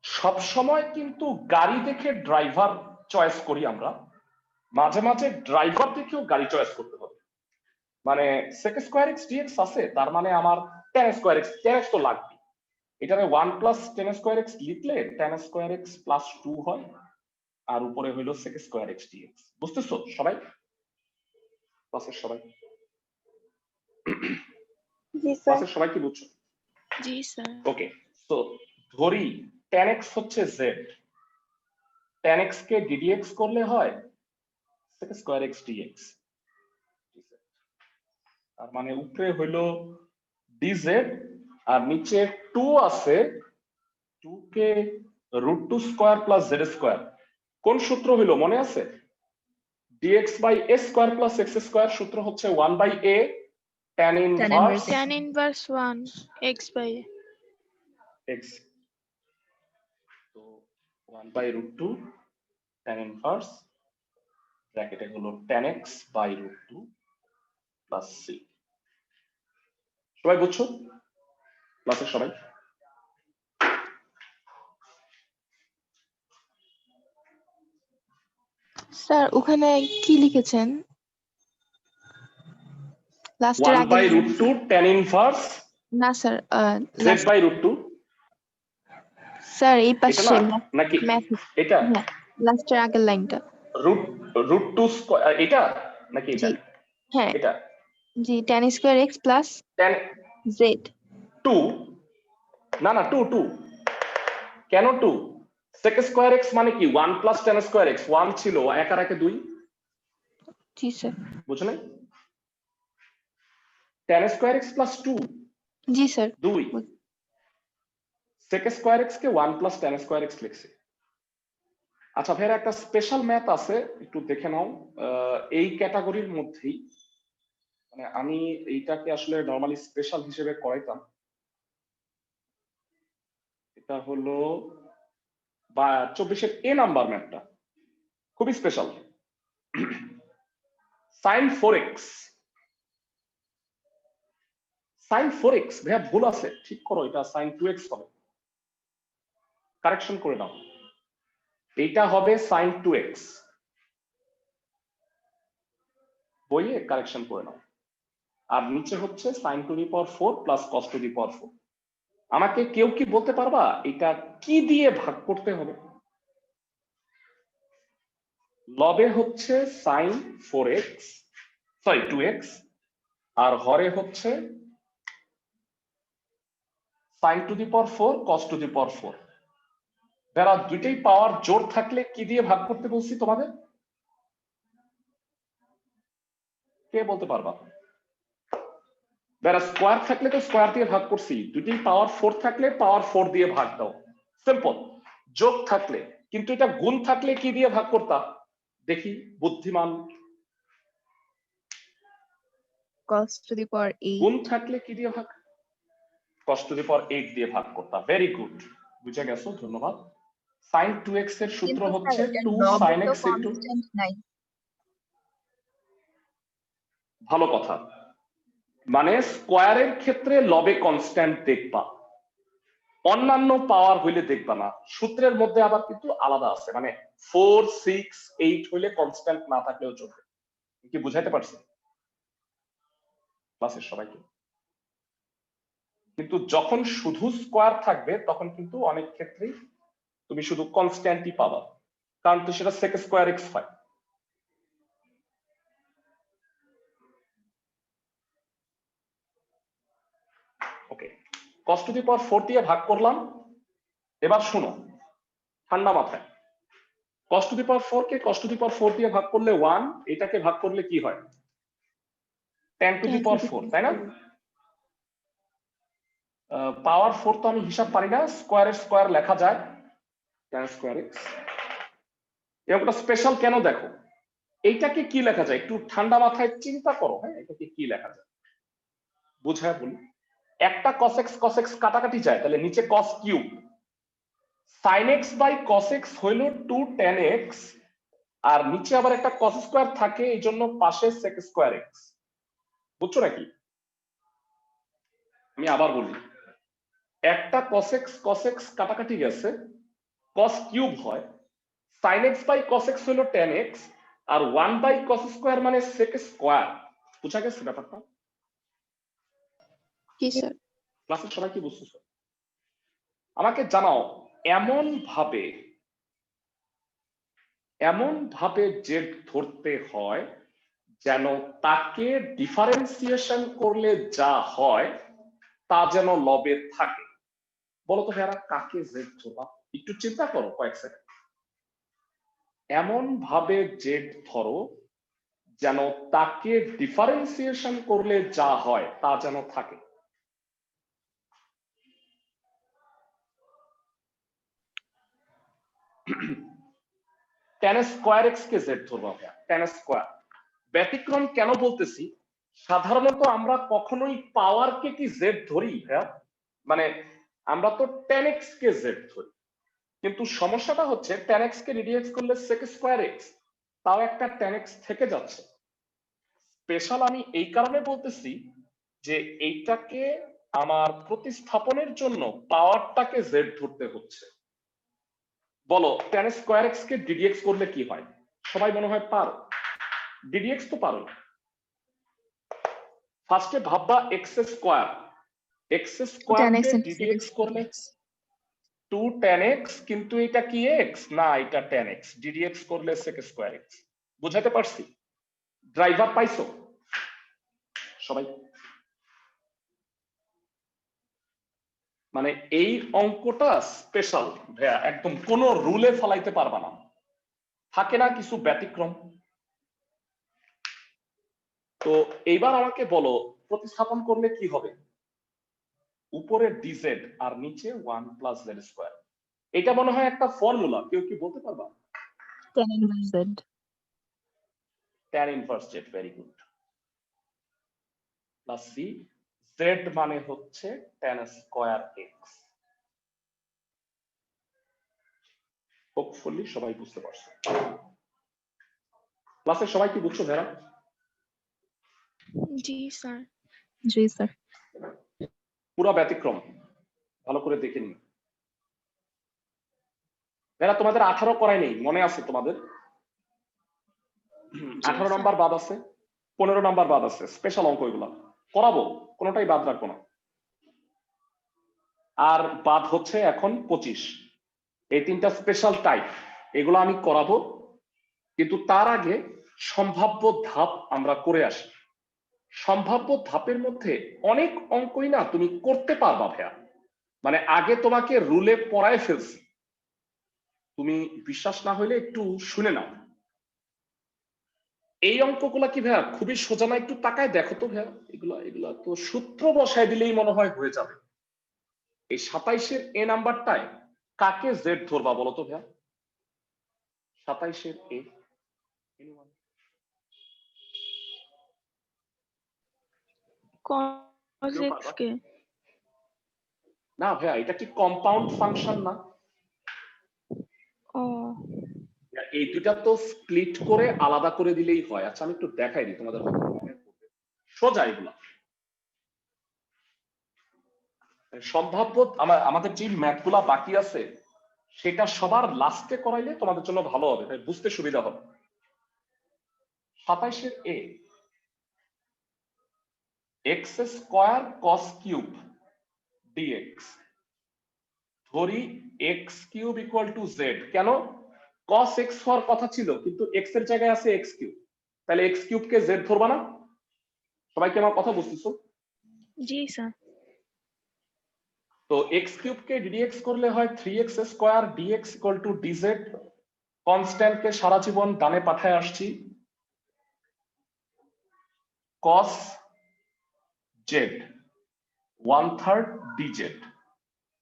সব সময় কিন্তু গাড়ি দেখে ড্রাইভার চয়েস করি আমরা, মাঝে মাঝে ড্রাইভার দেখেও গাড়ি চয়েস করতে হবে। মানে sec স্কয়ার x dx আছে, তার মানে আমার tan square x, tan x তো লাগবে। এটারে 1 প্লাস tan স্কয়ার x লিখলে tan স্কয়ার x প্লাস 2 হয়, আর উপরে হইলো sec স্কয়ার x dx। বুঝতেছো সবাই? ক্লাসের সবাই? জি স্যার। ক্লাসের সবাই কি বুঝছো? জি স্যার। ওকে, তো ধরি tan x হচ্ছে z, tan x কে ddx করলে হয় sec স্কয়ার x dx। তার মানে উপরে হইলো dz আর নিচে 2 আছে, 2 কে √2 স্কয়ার প্লাস z স্কয়ার। কোন সূত্র হইলো মনে আছে? dx by a square plus x square, সূত্র হচ্ছে 1 by a tan inverse inverse Tan inverse 1 x by x। তো 1 বাই √2 tan ইনভার্স ব্র্যাকেটে হলো tan x by √2 plus c। সবাই বুঝছো? ক্লাসের সবাই? স্যার ওখানে কি লিখেছেন? লাস্টের 1 আগে বাই √2 tan ইনভার্স না স্যার, z বাই √2। স্যার এই এটা পাশে না নাকি ম্যাথ, এটা হ্যাঁ লাস্টের আগের লাইনটা। √2 স্কয়ার এটা নাকি এটা? জি হ্যাঁ, এটা জি tan square x plus tan z। 2, না না 2 2, কেন 2? sec স্কয়ার x মানে কি 1 প্লাস tan স্কয়ার x, 1 ছিল, 1 আর 1 2। জি স্যার। বুঝছো না? tan স্কয়ার x প্লাস 2 জি স্যার। 2, sec স্কয়ার x কে 1 প্লাস tan স্কয়ার x লিখছি। আচ্ছা ভাইরা, একটা স্পেশাল ম্যাথ আছে, একটু দেখে নাও এই ক্যাটাগরির মধ্যেই, মানে আমি এইটাকে আসলে নরমালি স্পেশাল হিসেবে করাইতাম। এটা হলো 24-এর এ নাম্বার ম্যাথটা, খুবই special. sin 4x, sin 4x ভাইয়া ভুল আছে, ঠিক করো, এটা sin 2x হবে, কারেকশন করে নাও। এইটা হবে sin 2x, বইয়ে কারেকশন করে নাও। আর নিচে হচ্ছে sin টু দি পাওয়ার 4 প্লাস cos টু দি পাওয়ার 4। আমাকে কেউ কি বলতে পারবা এটা কি দিয়ে ভাগ করতে হবে? লবে হচ্ছে sin 4x, সরি 2x, আর হরে হচ্ছে sin to the power 4 cos to the power 4। যারা দুইটাই পাওয়ার জোর থাকলে কি দিয়ে ভাগ করতে বলছি তোমাদের? কে বলতে পারবা? যারা স্কোয়ার থাকলে তো স্কোয়ার দিয়ে ভাগ করছি, দুইটাই পাওয়ার 4 থাকলে পাওয়ার 4 দিয়ে ভাগ দাও, সিম্পল। যোগ থাকলে, কিন্তু এটা গুণ থাকলে কি দিয়ে ভাগ করতা দেখি বুদ্ধিমান? cos to the power 8 গুণ থাকলে কি দিয়ে ভাগ? cos টু দি পাওয়ার 8 দিয়ে ভাগ করতা। ভেরি গুড, বুঝে গেছো, ধন্যবাদ। sin 2x এর সূত্র কিন্তু হচ্ছে স্যার এটা 2 লবে sin তো x ইনটু, কনস্ট্যান্ট নাই। ভালো কথা, মানে স্কোয়ারের ক্ষেত্রে লবে কনস্ট্যান্ট দেখবা, অন্যান্য পাওয়ার হইলে দেখবা না। সূত্রের মধ্যে আবার কিন্তু আলাদা আছে, মানে 4 6 8 হইলে কনস্ট্যান্ট না থাকলেও চলবে। কি বুঝাইতে পারছি ক্লাসের সবাইকে? কিন্তু যখন শুধু স্কোয়ার থাকবে তখন কিন্তু অনেক ক্ষেত্রেই তুমি শুধু কনস্ট্যান্টই পাবা, কারণ তো সেটা sec স্কয়ার x হয়। cos টু দি পাওয়ার 4 দিয়ে ভাগ করলাম। এবার শুনো ঠান্ডা মাথায়, cos টু দি পাওয়ার 4 কে cos টু দি পাওয়ার 4 দিয়ে ভাগ করলে 1, এটাকে ভাগ করলে কি হয়? tan টু দি পাওয়ার 4, তাই না? পাওয়ার 4 তো আমি হিসাব পারি না, স্কয়ারের স্কয়ার লেখা যায় tan স্কয়ার x। এরকমটা স্পেশাল কেন দেখো, এইটাকে কি লেখা যায় একটু ঠান্ডা মাথায় চিন্তা করো। হ্যাঁ, এটাকে কি লেখা যায় বুঝায় বলি। একটা cos x কাটাকাটি যায়, তাহলে নিচে cos cube, sin x by cos x হইল 2 tan x, আর নিচে আবার একটা cos স্কয়ার থাকে, এই জন্য পাশে sec স্কয়ার x। বুঝছো নাকি? আমি আবার বলি, একটা cos x কাটাকাটি গেছে, cos কিউব হয়, sin x by cos x হলো tan x, আর 1 বাই cos স্কয়ার মানে sec স্কয়ার। বুঝা গেছে ব্যাপারটা? জি স্যার। ক্লাসের সবাই কি বুঝতেছো? আমাকে জানাও, এমন ভাবে জেড ধরতে হয় যেন তাকে ডিফারেন্সিয়েশন করলে যা হয় তা যেন লবে থাকে। বলো তো ভাইয়ারা, কাকে জেড ধরবা? একটু চিন্তা করো কয়েক সেকেন্ড। এমন ভাবে জেড ধরো যেন তাকে ডিফারেন্সিয়েশন করলে যা হয় তা যেন থাকে। tan স্কয়ার x কে জেড ধরবা ভাইয়া, tan স্কয়ার। ব্যতিক্রম কেন বলতেছি, সাধারণত আমরা কখনোই পাওয়ারকে কি জেড ধরি ভাইয়া? মানে আমরা তো tan x কে জেড ধরি, কিন্তু সমস্যাটা হচ্ছে tan x কে রিডিউস করলে sec স্কয়ার x, তাও একটা tan x থেকে যাচ্ছে। স্পেশাল আমি এই কারণে বলতেছি যে এইটাকে আমার প্রতিস্থাপনের জন্য পাওয়ারটাকে জেড ধরতে হচ্ছে। বলো tan স্কয়ার x কে ddx করলে কি হয়? সবাই মনে হয় পারো, ddx তো পারো। ফার্স্টে ভাববা x স্কয়ার tan x কে into ddx sec করলে x 2 tan x, কিন্তু এটা কি x না, এটা tan x, ddx করলে sec স্কয়ার x। বুঝাতে পারছি? ড্রাইভার পাইছো সবাই? মানে এই অঙ্কটা স্পেশাল ভাইয়া, একদম কোন রুলে ফলাইতে পারবা না, থাকে না কিছু ব্যতিক্রম। তো এইবার আমাকে বলো প্রতিস্থাপন করলে কি হবে? উপরে dz আর নিচে 1 প্লাস z স্কয়ার। এটা মনে হয় একটা ফর্মুলা, কেউ কি বলতে পারবা? tan inverse z tan inverse z, very good. Plus c, z মানে হচ্ছে tan স্কয়ার x। হোপফুলি সবাই বুঝতে পারছো। ক্লাসের সবাই কি বুঝছো ভাইয়া? জি স্যার। জি স্যার পুরো ব্যতিক্রম, ভালো করে দেখে নিন। ভাইয়া তোমাদের 18 করাই নেই, মনে আছে তোমাদের? 18 নাম্বার বাদ আছে, 15 নাম্বার বাদ আছে, স্পেশাল অঙ্ক এগুলো করাবো, কোনোটাই বাদ রাখবো না। আর বাদ হচ্ছে এখন 25। এই তিনটা স্পেশাল টাইপ, এগুলো আমি করাবো, কিন্তু তার আগে সম্ভাব্য ধাপ আমরা করে আসি। সম্ভাব্য ধাপের মধ্যে অনেক অঙ্কই না তুমি করতে পারবা ভাইয়া, মানে আগে তোমাকে রুলে পড়ায় ফেলছি, তুমি বিশ্বাস না হলে একটু শুনে নাও। এই অঙ্কগুলা কি ভাইয়া খুবই সোজা না? একটু তাকায় দেখো তো ভাইয়া, এগুলা তো সূত্র বসায় দিলেই মনে হয় হয়ে যাবে। এই 27-এর এ নাম্বারটায় কাকে জেড ধরবা বলো তো ভাইয়া? 27-এর এ cos x কে। না ভাইয়া, এটা কি কম্পাউন্ড ফাংশন না? ও এই দুটা তো স্প্লিট করে আলাদা করে দিলেই হয়। আচ্ছা আমি একটু দেখাই দিই তোমাদের হয়তো মনে পড়বে। সোজা এগুলা সম্ভাব্য। আমাদের যে ম্যাথ গুলা বাকি আছে সেটা সবার লাস্টে করাইলে তোমাদের জন্য ভালো হবে, তাই বুঝতে সুবিধা হবে। 27-এর এ x square cos cube dx, ধরি x cube equal to z। কেন? cos x হওয়ার কথা ছিল, কিন্তু x এর জায়গায় আছে x কিউব, তাহলে x কিউব কে z ধরবা না? সবাই কি আমার কথা বুঝতেছো? জি স্যার। তো এক্স কিউব কে ডিডিএক্স করলে হয় 3x square d x equal to d z. Constant কে সারা জীবন ডানে পাঠায় আসছি, cos z 1/3 dz,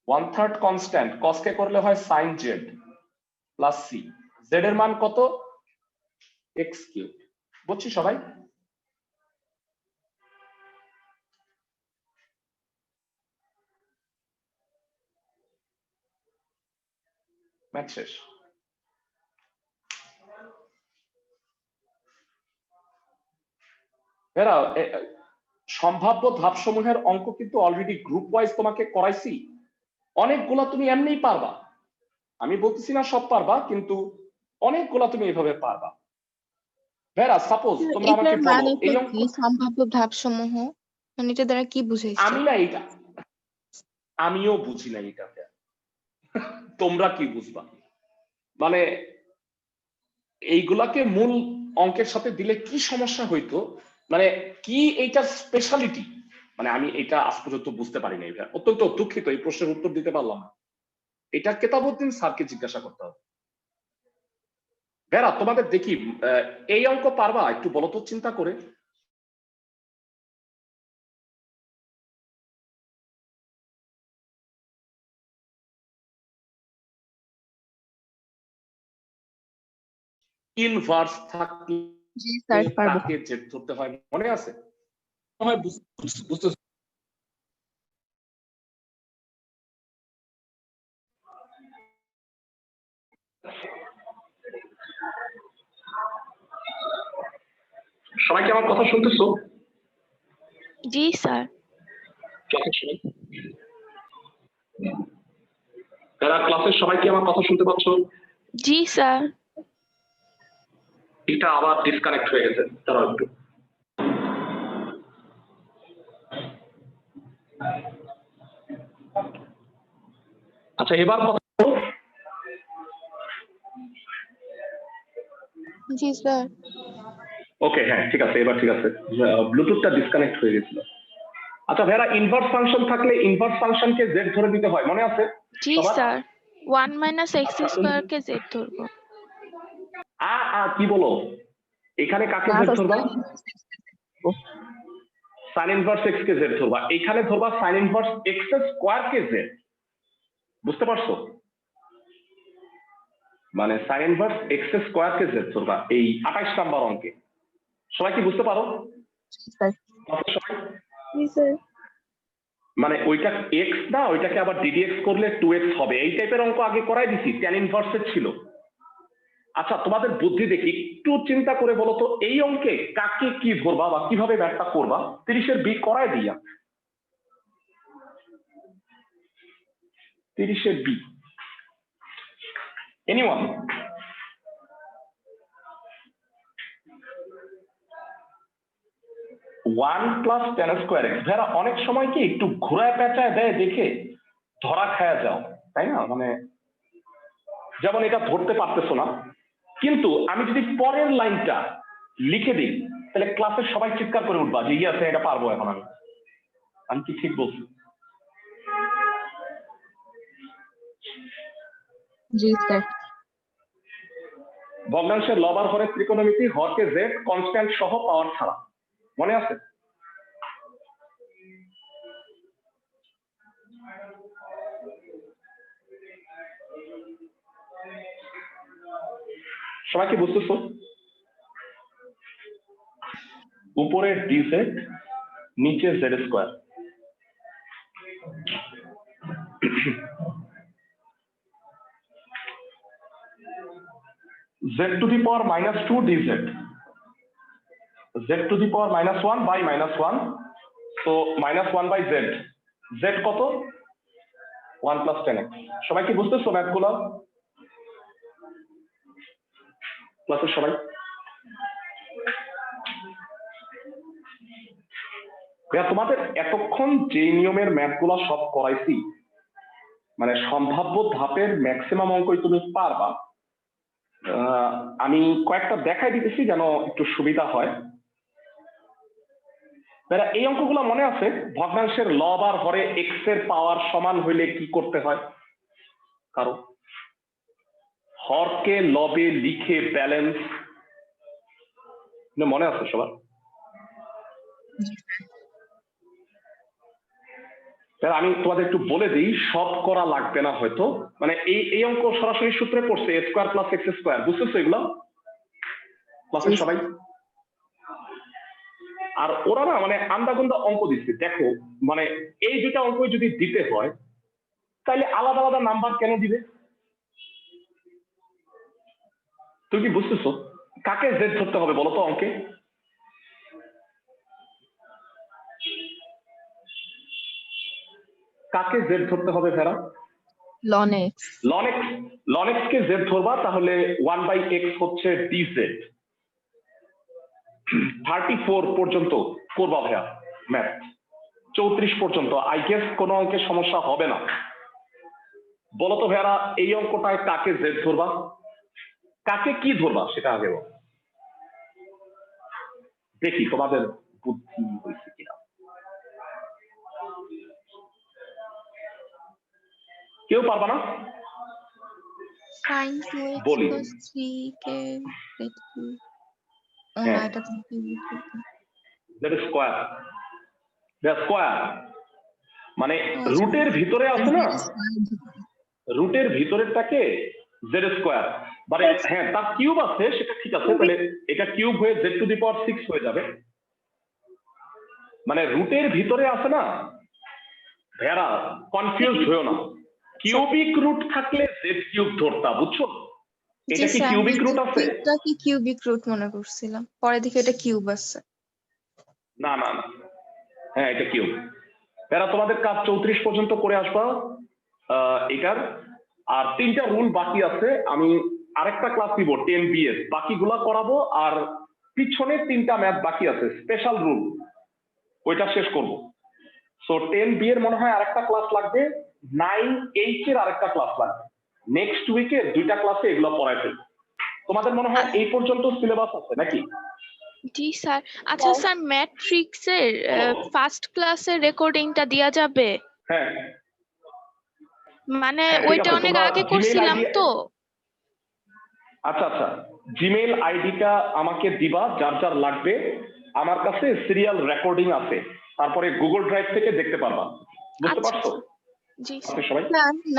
1/3 constant cos কে করলে হয় sin z plus c। z এর মান কত? x cube. বুঝছি সবাই? ম্যাথ শেষ। এরা সম্ভাব্য ধাপসমূহের অঙ্ক কিন্তু অলরেডি গ্রুপ ওয়াইজ তোমাকে করাইছি, অনেকগুলা তুমি এমনিই পারবা। আমি বলতেছি না সব পারবা, কিন্তু অনেকগুলা তুমি এভাবে পারবা। ভেরা সাপোজ তোমরা আমাকে এটার বলো মানে এই কি অঙ্ক, সম্ভাব্য ধাপসমূহ, মানে এটা দ্বারা কি বুঝাইছে? আমি না এটা আমিও বুঝি না এটা, তোমরা কি বুঝবা? মানে এইগুলাকে মূল অঙ্কের সাথে দিলে কি সমস্যা হইতো, মানে কি এইটার স্পেশালিটি, মানে আমি এটা আজ পর্যন্ত বুঝতে পারি না। এটা অত্যন্ত দুঃখিত, এই প্রশ্নের উত্তর দিতে পারলাম না। এটা কেতাবউদ্দিন স্যারকে জিজ্ঞাসা করতে হবে। ভেরা তোমাদের দেখি এই অঙ্ক পারবা? একটু বলো তো চিন্তা করে। ইনভার্স থাকলে জি স্যার পারবো। তাকে জেড ধরতে হয়, মনে আছে? হয় বুঝতে সবাই কি আমার কথা শুনতেছো? জি স্যার। ক্লাসের সবাই কি আমার কথা শুনতে পাচ্ছ? জি স্যার। এটা আবার ডিসকানেক্ট হয়ে গেছে, দাঁড়াও একটু। আচ্ছা এবার কথা বলো। জি স্যার। ওকে হ্যাঁ ঠিক আছে, এবার ঠিক আছে, ব্লুটুথটা ডিসকানেক্ট হয়ে গেছিল। আচ্ছা ভেরা, ইনভার্স ফাংশন থাকলে ইনভার্স ফাংশনকে জেড ধরে দিতে হয়, মনে আছে? জি সবার? স্যার, 1 - x আচ্ছা, স্কয়ার কে জেড ধরবো। কি বলো? এখানে কাকে না জেড স্যার, ধরবা? সাইন ইনভার্স এক্স কে জেড ধরবা। এখানে ধরবা সাইন ইনভার্স এক্স স্কয়ার কে জেড। বুঝতে পারছো? মানে সাইন ইনভার্স এক্স স্কয়ার কে জেড ধরবা এই 28 নাম্বার অঙ্কে। সবাই কি বুঝতে পারো? স্যার। সবাই? জি স্যার। মানে ওইটা এক্স না, ওইটাকে আবার ডিডিএক্স করলে 2x হবে, এই টাইপের অঙ্ক আগে করাই দিছি, ট্যান ইনভার্সের ছিল। আচ্ছা তোমাদের বুদ্ধি দেখি, একটু চিন্তা করে বলো তো এই অঙ্কে কাকে কি ধরবা বা কিভাবে ব্যাখ্যা করবা? 30-এর বি করাই দিয়া। 30-এর B anyone? One plus ten square x. ভেরা অনেক সময় কি একটু ঘোরায় পেঁচায় দেয় দেখে ধরা খায়া যাও, তাই না? মানে যেমন এটা ধরতে পারতেছো না, কিন্তু আমি যদি পরের লাইনটা লিখে দিই তাহলে ক্লাসের সবাই চিৎকার করে উঠবা যে আছে এটা পারবো এখন আমি। আমি কি ঠিক বলছি? জি স্যার। ভগ্নাংশের লব আর হরের ত্রিকোণমিতি, হরকে জেড কনস্ট্যান্ট সহ পাওয়ার ছাড়া, মনে আছে? সবাই কি বুঝতেছো? উপরে ডিজেড, নিচে Z square. z⁻² dz, z⁻1 by -1, তো -1/z, z কত? 1 + 10x। সবাই কি বুঝতেছো ম্যাথগুলো? ক্লাসের সবাই? তোমাদের এতক্ষণ যে নিয়মের ম্যাথগুলো সব করাইছি, মানে সম্ভাব্য ধাপের ম্যাক্সিমাম অঙ্কই তুমি পারবা। আমি কয়েকটা দেখাই দিতেছি যেন একটু সুবিধা হয়। তারা এই অঙ্কগুলো মনে আছে? ভগ্নাংশের লব আর হরে এক্স এর পাওয়ার সমান হইলে কি করতে হয়? কারো হরকে লবে লিখে ব্যালেন্স মনে আছে সবার? আমি তোমাদের একটু বলে দিই, সব করা লাগবে না হয়তো, মানে এই অঙ্ক সরাসরি সূত্রে পড়ছে এ স্কোয়ার প্লাস এক্স স্কোয়ার, বুঝতেছো এগুলো ক্লাসের সবাই? আর ওরা না মানে আন্দাগুন্দা অঙ্ক দিচ্ছে, দেখো মানে এই দুটা অঙ্ক যদি দিতে হয় তাহলে আলাদা আলাদা নাম্বার কেন দিবে? তুমি কি বুঝতেছো? কাকে জেড ধরতে হবে বলো তো অঙ্কে? কাকে জেড ধরতে হবে ফেরা? লন এক্স। লন এক্স কে জেড ধরবা, তাহলে 1/x হচ্ছে ডিজেড। 34 পর্যন্ত করবা ভাইয়া ম্যাথ, 34 পর্যন্ত আই গেস কোনো অঙ্কের সমস্যা হবে না। বলো তো ভাইয়ারা এই অঙ্কটায় কাকে জেড ধরবা, কাকে কি ধরবা সেটা আগে বলো। দেখি তোমাদের বুদ্ধি হয়েছে কিনা। কেউ পারবা না? sin 2x বলি। plus 3 কে হ্যাঁ। এটা তো that is square, that square মানে রুটের ভিতরে আছে না, রুটের ভিতরেরটাকে জেড স্কয়ার, মানে হ্যাঁ তার কিউব আছে সেটা ঠিক আছে, তাহলে এটা কিউব হয়ে জেড টু দি পাওয়ার 6 হয়ে যাবে। মানে রুটের ভিতরে আছে না ভেড়া, কনফিউজ হয়েও না, কিউবিক রুট থাকলে জেড কিউব ধরতা, বুঝছো? এটা কি কিউবিক রুট আছে? এটা কি কিউবিক রুট মনে করছিলাম, পরে দেখি এটা কিউব আছে। না না না, হ্যাঁ এটা কিউব। এরা তোমাদের কাজ 34 পর্যন্ত করে আসবা এটার, আর 3টা রুল বাকি আছে, আমি আরেকটা ক্লাস দিব 10 BS, বাকিগুলা করাবো, আর পিছনে 3টা ম্যাথ বাকি আছে স্পেশাল রুল, ওইটা শেষ করব। সো 10B এর মনে হয় আরেকটা ক্লাস লাগবে, 9H এর আরেকটা ক্লাস লাগবে। নেক্সট উইকে 2টা ক্লাসে এগুলো পড়াই ফেলবো। তোমাদের মনে হয় এই পর্যন্ত সিলেবাস আছে নাকি? জি স্যার। আচ্ছা স্যার, ম্যাট্রিক্সের ফার্স্ট ক্লাসের রেকর্ডিংটা দেয়া যাবে? হ্যাঁ মানে হ্যাঁ, ঠিক ওইটা আছে, অনেক তোমরা আগে Gmail করছিলাম ID তো। আচ্ছা আচ্ছা, জিমেইল আইডিটা আমাকে দিবা, যার যার লাগবে। আমার কাছে সিরিয়াল রেকর্ডিং আছে, তারপরে গুগল ড্রাইভ থেকে দেখতে পারবা, বুঝতে আচ্ছা, পারছো? জি আপনি স্যার। সবাই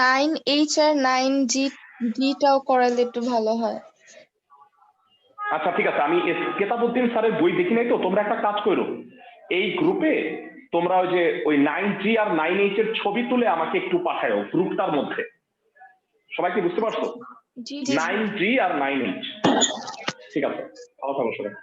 9H আর 9G টাও করালে একটু ভালো হয়। আচ্ছা ঠিক আছে, আমি কেতাবউদ্দিন স্যারের বই দেখি নাই তো, তোমরা একটা কাজ করো, এই গ্রুপে তোমরা ওই যে ওই 9G আর 9H এর ছবি তুলে আমাকে একটু পাঠাও গ্রুপটার মধ্যে। সবাই কি বুঝতে পারছো? জি 9G আর 9H, ঠিক আছে, ভালো থাকো সবাই।